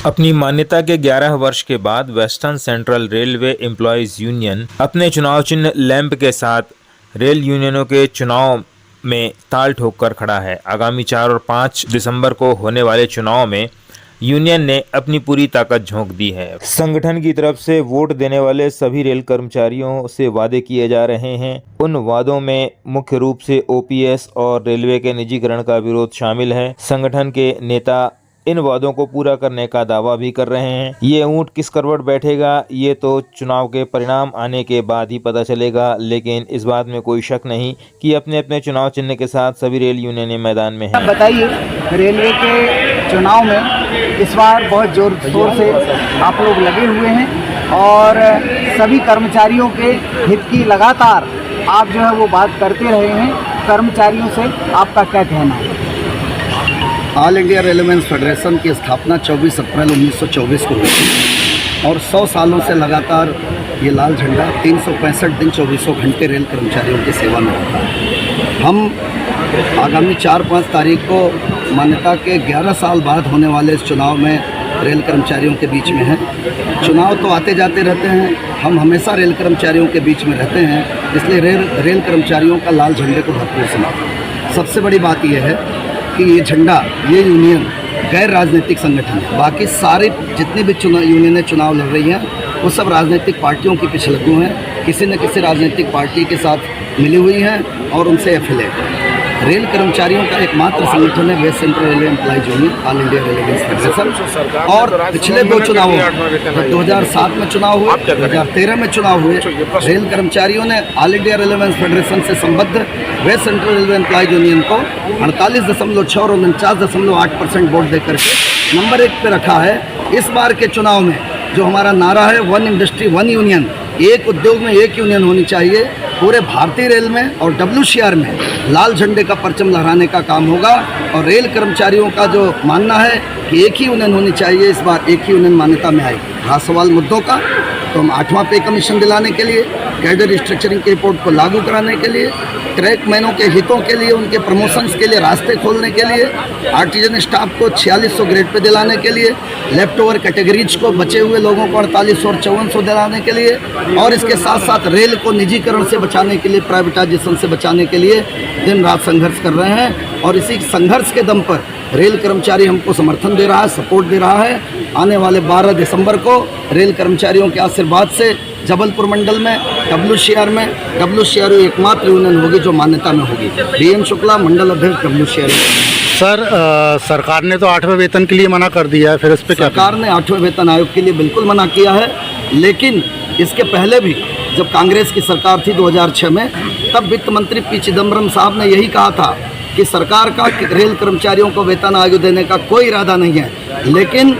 अपनी मान्यता के 11 वर्ष के बाद western central railway employees union अपने चुनाव चिन्ह लैंप के साथ रेल यूनियनों के चुनाव में ताल ठोक कर खड़ा है। आगामी 4 और 5 दिसंबर को होने वाले चुनाव में यूनियन ने अपनी पूरी ताकत झोंक दी है। संगठन की तरफ से वोट देने वाले सभी रेल कर्मचारियों से वादे किए जा रहे हैं। उन वादों में मुख्य रूप से ओपीएस और रेलवे के निजीकरण का विरोध शामिल है। संगठन के नेता इन वादों को पूरा करने का दावा भी कर रहे हैं। ये ऊंट किस करवट बैठेगा ये तो चुनाव के परिणाम आने के बाद ही पता चलेगा, लेकिन इस बात में कोई शक नहीं कि अपने अपने चुनाव चिन्ह के साथ सभी रेल यूनियनें मैदान में हैं। बताइए, रेलवे के चुनाव में इस बार बहुत जोर शोर से आप लोग लगे हुए हैं और सभी कर्मचारियों के हित की लगातार आप जो है वो बात करते रहे हैं। कर्मचारियों से आपका क्या कहना है? ऑल इंडिया रेलवे फेडरेशन की स्थापना 24 अप्रैल 1924 को हुई थी और 100 सालों से लगातार ये लाल झंडा 365 दिन 24 घंटे रेल कर्मचारियों की सेवा में रहता है। हम आगामी 4-5 तारीख को मान्यता के 11 साल बाद होने वाले इस चुनाव में रेल कर्मचारियों के बीच में हैं। चुनाव तो आते जाते रहते हैं, हम हमेशा रेल कर्मचारियों के बीच में रहते हैं, इसलिए रेल कर्मचारियों का लाल झंडे को भरपूर समर्थन। सबसे बड़ी बात यह है कि ये झंडा, ये यूनियन गैर राजनीतिक संगठन है। बाकी सारे जितनी भी यूनियनें चुनाव लड़ रही हैं वो सब राजनीतिक पार्टियों की पिछलग्गू हैं, किसी न किसी राजनीतिक पार्टी के साथ मिली हुई हैं और उनसे एफिलेट हैं। रेल कर्मचारियों का एकमात्र संगठन है west central railway employees union, all India railway federation. और पिछले 2 चुनावों 2007 में चुनाव हुए, 2013 में चुनाव हुए, रेल कर्मचारियों ने ऑल इंडिया रेलवे फेडरेशन से संबद्ध west central railway employees union को 48.6 और 49.8% वोट देकर के नंबर 1 पे रखा है। इस बार के चुनाव में जो हमारा नारा है, वन इंडस्ट्री वन यूनियन, एक उद्योग में एक यूनियन होनी चाहिए, पूरे भारतीय रेल में और WCR में लाल झंडे का परचम लहराने का काम होगा। और रेल कर्मचारियों का जो मानना है कि एक ही यूनियन होनी चाहिए, इस बार एक ही यूनियन मान्यता में आएगी। रहा सवाल मुद्दों का, तो हम 8वां पे कमीशन दिलाने के लिए, कैडर रिस्ट्रक्चरिंग की रिपोर्ट को लागू कराने के लिए, ट्रैकमैनों के हितों के लिए, उनके प्रमोशंस के लिए रास्ते खोलने के लिए, आर्टिजन स्टाफ को 4600 ग्रेड पे दिलाने के लिए, लेफ्ट ओवर कैटेगरीज को, बचे हुए लोगों को 4800 और 5400 दिलाने के लिए, और इसके साथ साथ रेल को निजीकरण से बचाने के लिए, प्राइवेटाइजेशन से बचाने के लिए दिन रात संघर्ष कर रहे हैं। और इसी संघर्ष के दम पर रेल कर्मचारी हमको समर्थन दे रहा है, सपोर्ट दे रहा है। आने वाले 12 दिसंबर को रेल कर्मचारियों के आशीर्वाद से जबलपुर मंडल में WCR एकमात्र यूनियन होगी जो मान्यता में होगी। BN शुक्ला, मंडल अध्यक्ष WCR। सर, सरकार ने तो 8वें वेतन के लिए मना कर दिया है, फिर इस पे क्या? सरकार ने 8वें वेतन आयोग के लिए बिल्कुल मना किया है, लेकिन इसके पहले भी जब कांग्रेस की सरकार थी 2006 में, तब वित्त मंत्री P चिदम्बरम साहब ने यही कहा था कि सरकार का रेल कर्मचारियों को वेतन आयोग देने का कोई इरादा नहीं है। लेकिन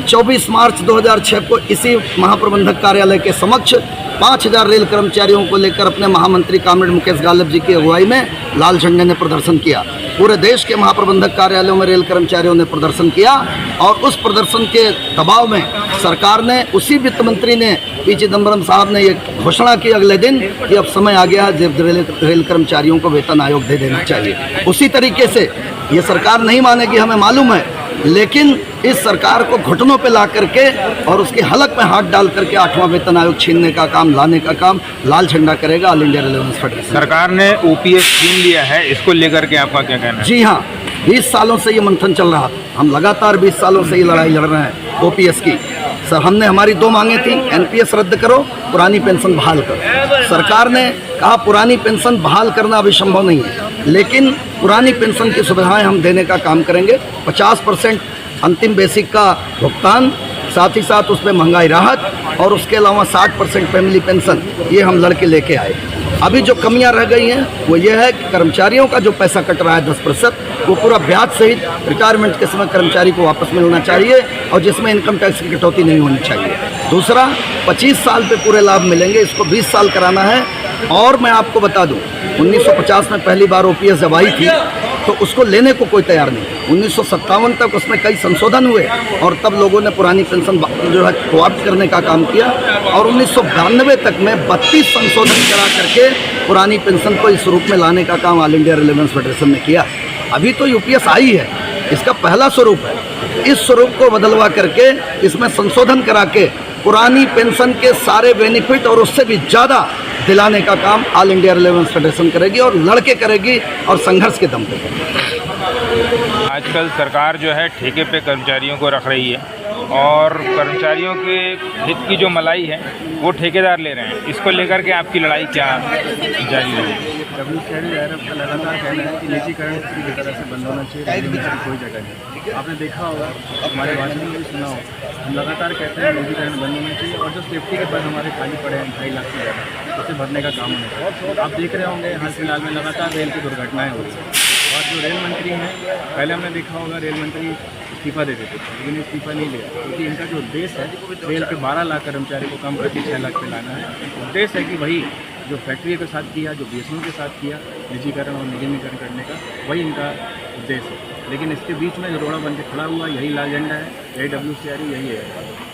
24 मार्च 2006 को इसी महाप्रबंधक कार्यालय के समक्ष 5000 रेल कर्मचारियों को लेकर अपने महामंत्री कॉमरेड मुकेश गालिब जी की अगुवाई में लाल झंडे ने प्रदर्शन किया। पूरे देश के महाप्रबंधक कार्यालयों में रेल कर्मचारियों ने प्रदर्शन किया और उस प्रदर्शन के दबाव में सरकार ने, उसी वित्त मंत्री ने, P चिदम्बरम साहब ने ये घोषणा की अगले दिन कि अब समय आ गया जब रेल कर्मचारियों को वेतन आयोग दे देना चाहिए। उसी तरीके से ये सरकार नहीं मानेगी, हमें मालूम है, लेकिन इस सरकार को घुटनों पे ला करके और उसके हलक में हाथ डाल करके 8वां वेतन आयोग छीनने का काम, लाने का काम लाल झंडा करेगा ऑल इंडिया रेलवे फेडरेशन। सरकार ने OPS छीन लिया है, इसको लेकर के आपका क्या कहना है? जी हाँ, 20 सालों से ये मंथन चल रहा था। हम लगातार 20 सालों से ये लड़ाई लड़ रहे हैं OPS की। सर, हमने हमारी 2 मांगे थी, NPS रद्द करो, पुरानी पेंशन बहाल करो। सरकार ने कहा पुरानी पेंशन बहाल करना अभी संभव नहीं है, लेकिन पुरानी पेंशन की सुविधाएं हम देने का काम करेंगे। 50% अंतिम बेसिक का भुगतान, साथ ही साथ उसमें महंगाई राहत और उसके अलावा 60% फैमिली पेंशन, ये हम लड़के लेके आए। अभी जो कमियां रह गई हैं वो ये है कि कर्मचारियों का जो पैसा कट रहा है 10%, वो पूरा ब्याज सहित रिटायरमेंट के समय कर्मचारी को वापस मिलना चाहिए और जिसमें इनकम टैक्स की कटौती नहीं होनी चाहिए। दूसरा, 25 साल पे पूरे लाभ मिलेंगे, इसको 20 साल कराना है। और मैं आपको बता दूं, 1950 में पहली बार OPS जब आई थी तो उसको लेने को कोई तैयार नहीं। 1957 तक उसमें कई संशोधन हुए और तब लोगों ने पुरानी पेंशन जो है कोऑप्ट करने का काम किया और 1992 तक में 32 संशोधन करा करके पुरानी पेंशन को इस रूप में लाने का काम ऑल इंडिया रेलवे फेडरेशन ने किया। अभी तो UPS आई है, इसका पहला स्वरूप है। इस स्वरूप को बदलवा करके इसमें संशोधन करा के पुरानी पेंशन के सारे बेनिफिट और उससे भी ज़्यादा दिलाने का काम ऑल इंडिया रेलवे फेडरेशन करेगी और लड़के करेगी और संघर्ष के दम पे करेगी। आजकल सरकार जो है ठेके पे कर्मचारियों को रख रही है और कर्मचारियों के हित की जो मलाई है वो ठेकेदार ले रहे हैं। इसको लेकर के आपकी लड़ाई क्या जारी रहेगी? WCIRF का लगातार कहना है कि निजीकरण किसी भी तरह से बंद होना चाहिए, रेलवे में कोई जगह नहीं। आपने देखा होगा, हमारे भाषण में भी सुना हो, हम लगातार कहते हैं निजीकरण बंद होना चाहिए और जो सेफ्टी के पद हमारे खाली पड़े हैं 2.5 लाख से ज़्यादा, उसे भरने का काम होना चाहिए। आप देख रहे होंगे हाल फिलहाल में लगातार रेल की दुर्घटनाएँ हो रही हैं और जो रेल मंत्री हैं, पहले हमने देखा होगा रेल मंत्री इस्तीफा दे देते थे, लेकिन इस्तीफा नहीं लिया क्योंकि इनका जो उद्देश्य है रेल के 12 लाख कर्मचारी को कम करके 6 लाख पे लाना है। उद्देश्य है कि वही जो फैक्ट्री के साथ किया, जो BSNL के साथ किया, निजीकरण और निगमीकरण करने का, वही इनका उद्देश्य है। लेकिन इसके बीच में जो रोड़ा बन के खड़ा हुआ, यही लाल झंडा है, यही WCIRF, यही है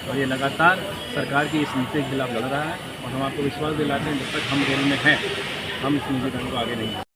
और ये लगातार सरकार की इस नीति के खिलाफ लड़ रहा है और हम आपको विश्वास दिलाते हैं जब तक हम रेल में हैं हम इस निजीकरण को आगे नहीं